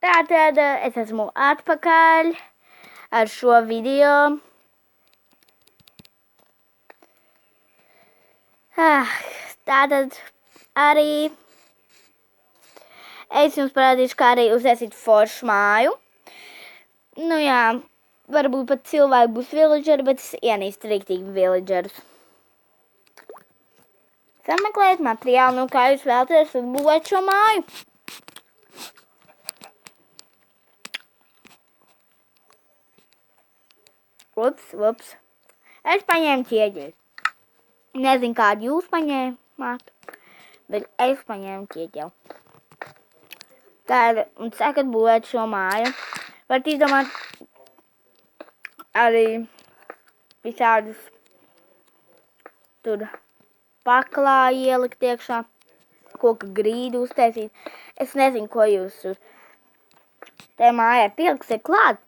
Tātad es esmu atpakaļ ar šo video. Tātad arī es jums parādīšu, kā arī uztaisīt foršu māju. Nu jā, varbūt pat cilvēki būs villageri, bet es ienīstu riktīgi villagerus. Sameklēt materiālu, nu kā jūs vēlaties uzbūvēt šo māju. Ups. Es paņēmu ķieģeļus. Nezinu, kādu jūs paņēmāt, bet es paņēmu ķieģeli. Tad, un sākat būvēt šo māju. Varat izdomāt arī visādus tur paklāji ielikt iekšā, koka grīdu uztaisīt. Es nezinu, ko jūs tur te mājai pieliksiet klāt.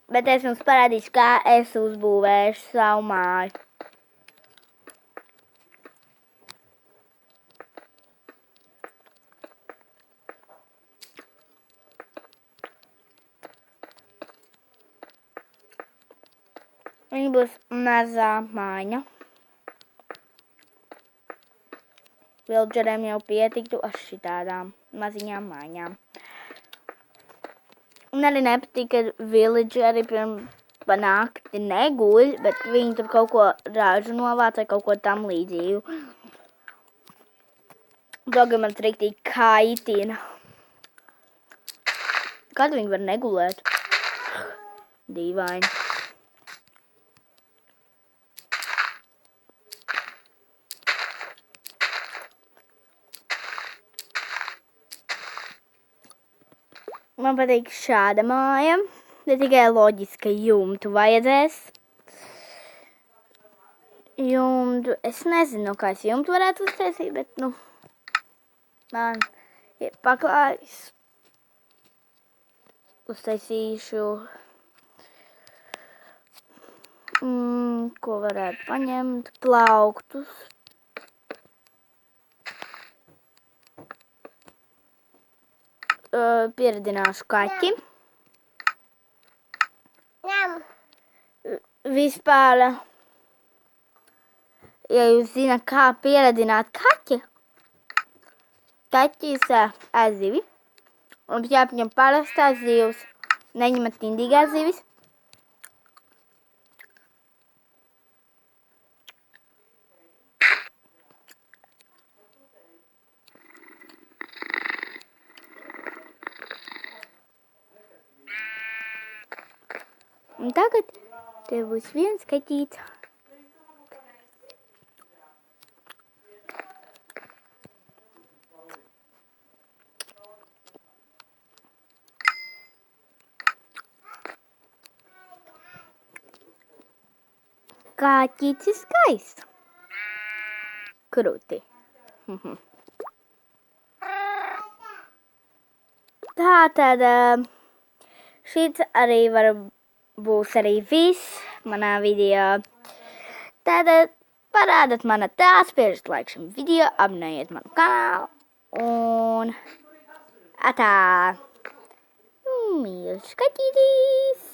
Bet es jums parādīšu, kā es uzbūvēšu savu māju. Viņa būs mazā māja. Villageriem jau pietiktu ar šitādām maziņām mājām. Un arī nepatīk, ka villageri pa nakti neguļ, bet viņi tur kaut ko ražu novāc vai kaut ko tam līdzīgu. Dogam man riktīgi kaitina. Kad viņi var negulēt? Dīvaini. Man patīk šāda māja, bet tikai loģiski jumtu vajadzēs. Jumtu, es nezinu, kā es jumtu varētu uztaisīt, bet, man ir paklājis. Uztaisīšu, ko varētu paņemt, plauktus. Pieradināšu kaķi. Vispār, ja jūs zināt, kā pieradināt kaķi, kaķis ēd zivi. Un jāpaņem parastās zivs, neņemat indīgās zivis. Un tagad te būs viens kaķīts. Kaķīts ir skaists. Krūti. Tātad šis arī būs arī viss manā video. Tātad parādat man atā, spiežat like šim video, abonējiet manu kanālu un atā. Mīļš kaķītis!